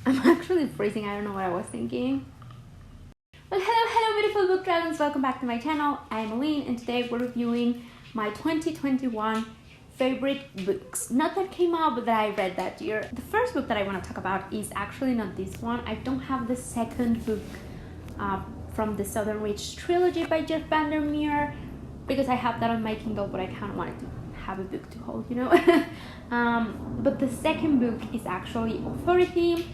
I'm actually freezing. I don't know what I was thinking. Well, hello beautiful book dragons. Welcome back to my channel. I'm Aline and today we're reviewing my 2021 favorite books. Not that came out, but that I read that year. The first book that I want to talk about is actually not this one. I don't have the second book from the Southern Reach trilogy by Jeff Vandermeer because I have that on my Kindle, but I kind of wanted to have a book to hold, you know. But the second book is actually Authority,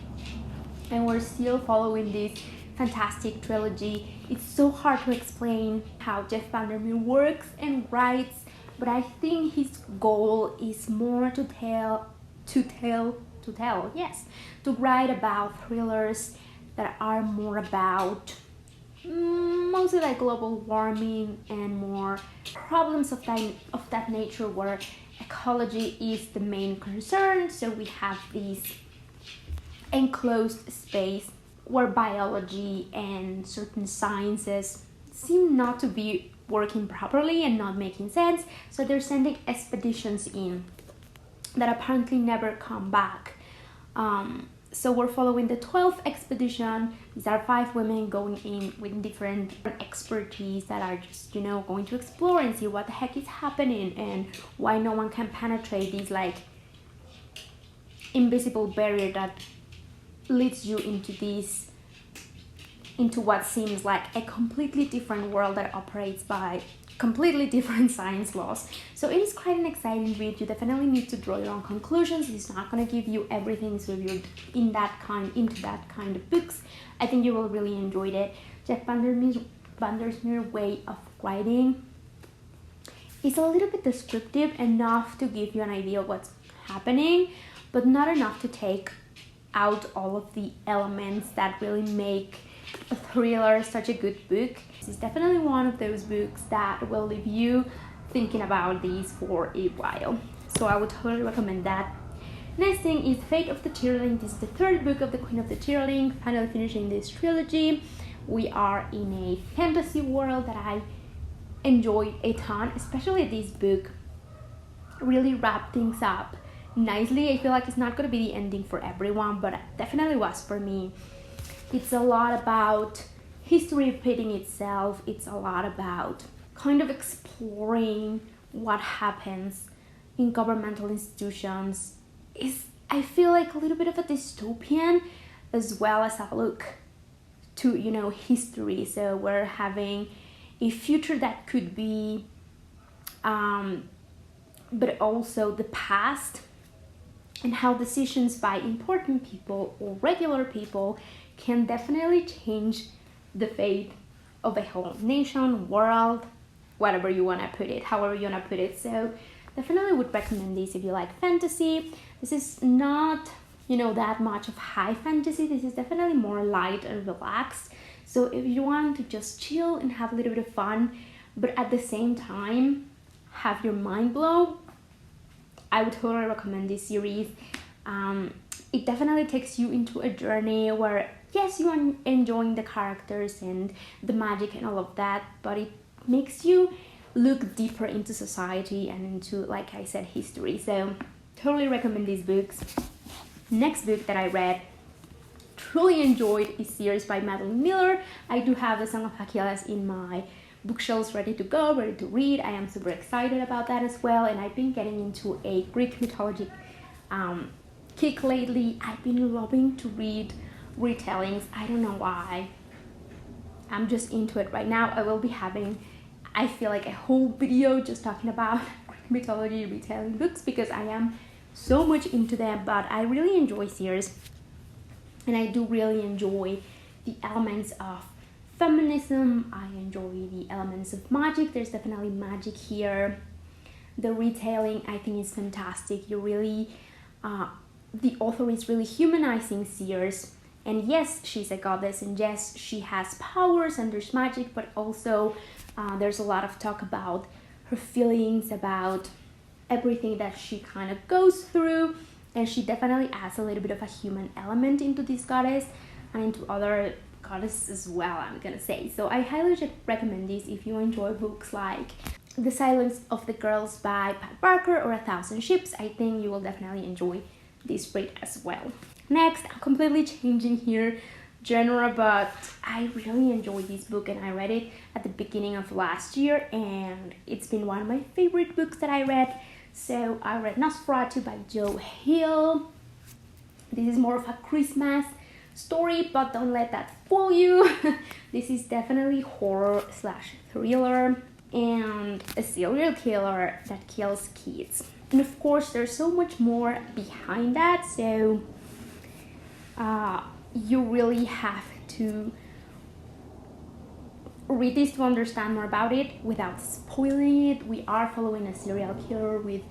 and we're still following this fantastic trilogy. It's so hard to explain how Jeff Vandermeer works and writes, but I think his goal is more to write about thrillers that are more about mostly like global warming and more problems of that nature where ecology is the main concern. So we have this enclosed space where biology and certain sciences seem not to be working properly and not making sense, so they're sending expeditions in that apparently never come back. So we're following the 12th expedition. These are 5 women going in with different expertise that are just, you know, going to explore and see what the heck is happening and why no one can penetrate this like invisible barrier that leads you into what seems like a completely different world that operates by completely different science laws. So it is quite an exciting read. You definitely need to draw your own conclusions. It's not going to give you everything, so if you're into that kind of books, I think you will really enjoy it. Jeff Vandermeer's way of writing is a little bit descriptive, enough to give you an idea of what's happening, but not enough to take out all of the elements that really make a thriller such a good book. This is definitely one of those books that will leave you thinking about these for a while, so I would totally recommend that. Next thing is Fate of the Cheerleading. This is the 3rd book of the Queen of the Cheerleading, finally finishing this trilogy. We are in a fantasy world that I enjoyed a ton, especially this book really wrapped things up nicely. I feel like it's not going to be the ending for everyone, but it definitely was for me. It's a lot about history repeating itself. It's a lot about kind of exploring what happens in governmental institutions. I feel like a little bit of a dystopian as well as a look to, you know, history. So we're having a future that could be but also the past, and how decisions by important people or regular people can definitely change the fate of a whole nation, world, whatever you want to put it, however you want to put it. So definitely would recommend this if you like fantasy. This is not, you know, that much of high fantasy. This is definitely more light and relaxed. So if you want to just chill and have a little bit of fun, but at the same time have your mind blown, I would totally recommend this series. It definitely takes you into a journey where, yes, you are enjoying the characters and the magic and all of that, but it makes you look deeper into society and into, like I said, history. So totally recommend these books. Next book that I read, truly enjoyed, is series by Madeline Miller. I do have The Song of Achilles in my bookshelves ready to go, ready to read. I am super excited about that as well, and I've been getting into a Greek mythology kick lately. I've been loving to read retellings. I don't know why. I'm just into it right now. I will be having, I feel like, a whole video just talking about Greek mythology retelling books because I am so much into them. But I really enjoy series, and I do really enjoy the elements of feminism. I enjoy the elements of magic. There's definitely magic here. The retelling, I think, is fantastic. You really the author is really humanizing Sears, and yes, she's a goddess, and yes, she has powers and there's magic, but also there's a lot of talk about her feelings, about everything that she kind of goes through, and she definitely adds a little bit of a human element into this goddess and into other goddesses as well, I'm gonna say. So I highly recommend this if you enjoy books like The Silence of the Girls by Pat Barker or A Thousand Ships. I think you will definitely enjoy this read as well. Next, I'm completely changing here genre, but I really enjoyed this book and I read it at the beginning of last year and it's been one of my favorite books that I read. So I read Nosferatu by Joe Hill. This is more of a Christmas story, but don't let that fool you. This is definitely horror / thriller and a serial killer that kills kids. And of course, there's so much more behind that, so you really have to read this to understand more about it without spoiling it. We are following a serial killer with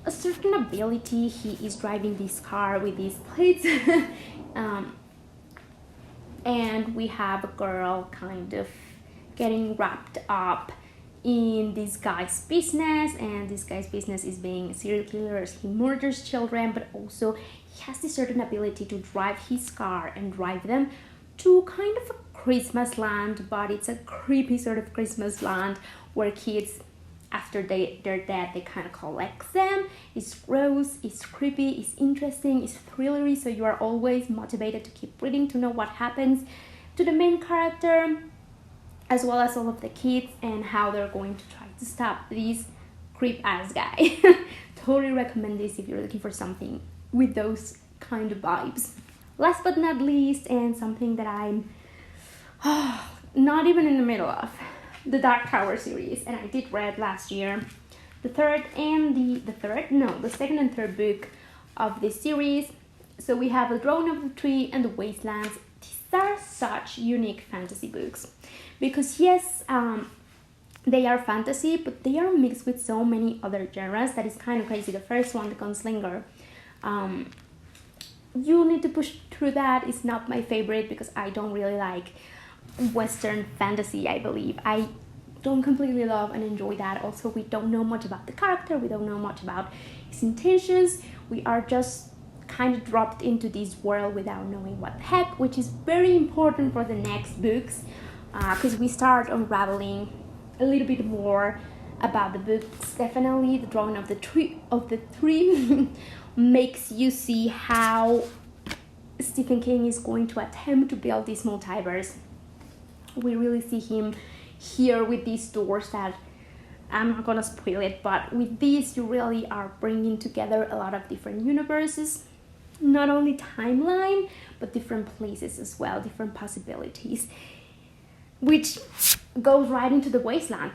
a certain ability. He is driving this car with these plates and we have a girl kind of getting wrapped up in this guy's business, and this guy's business is being a serial killer as he murders children, but also he has this certain ability to drive his car and drive them to kind of a Christmas land, but it's a creepy sort of Christmas land where kids, after they're dead, they kind of collect them. It's gross, it's creepy, it's interesting, it's thrillery, so you are always motivated to keep reading to know what happens to the main character, as well as all of the kids and how they're going to try to stop this creep-ass guy. Totally recommend this if you're looking for something with those kind of vibes. Last but not least, and something that I'm not even in the middle of, the Dark Tower series, and I did read last year the second and third book of this series. So we have The Throne of the Tree and The Wastelands. These are such unique fantasy books because yes, they are fantasy, but they are mixed with so many other genres that is kind of crazy. The first one, The Gunslinger, you need to push through that. It's not my favorite because I don't really like Western fantasy, I believe. I don't completely love and enjoy that. Also, we don't know much about the character. We don't know much about his intentions. We are just kind of dropped into this world without knowing what the heck, which is very important for the next books because we start unraveling a little bit more about the books. Definitely The Throne of the Tree makes you see how Stephen King is going to attempt to build this multiverse. We really see him here with these doors that I'm not gonna spoil it, but with these you really are bringing together a lot of different universes, not only timeline but different places as well, different possibilities, which goes right into the Wasteland.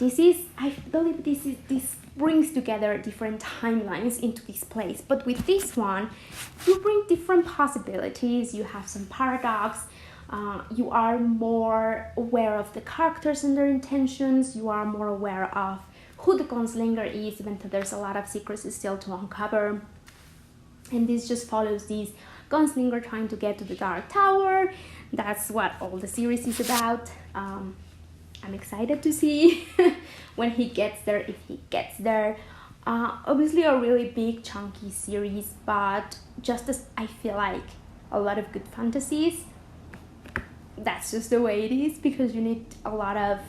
I believe this brings together different timelines into this place, but with this one you bring different possibilities. You have some paradox. You are more aware of the characters and their intentions. You are more aware of who the Gunslinger is, even though there's a lot of secrets still to uncover. And this just follows this Gunslinger trying to get to the Dark Tower. That's what all the series is about. I'm excited to see when he gets there, if he gets there. Obviously a really big chunky series, but just as I feel like a lot of good fantasies, that's just the way it is, because you need a lot of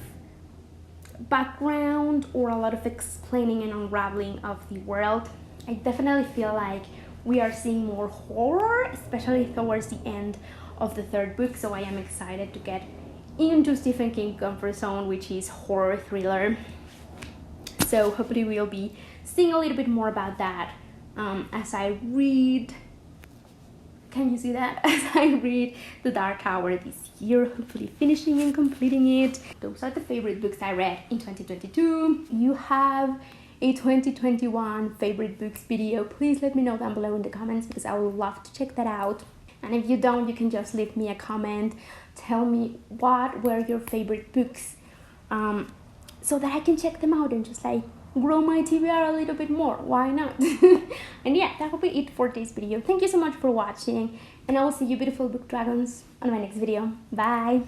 background or a lot of explaining and unraveling of the world. I definitely feel like we are seeing more horror, especially towards the end of the third book, so I am excited to get into Stephen King comfort zone, which is horror thriller. So hopefully we'll be seeing a little bit more about that as I read. Can you see that? As I read The Dark Tower this year, hopefully finishing and completing it. Those are the favorite books I read in 2022. You have a 2021 favorite books video. Please let me know down below in the comments because I would love to check that out. And if you don't, you can just leave me a comment. Tell me what were your favorite books so that I can check them out and just like grow my TBR a little bit more. Why not? And yeah, that will be it for this video. Thank you so much for watching, and I will see you beautiful book dragons on my next video. Bye.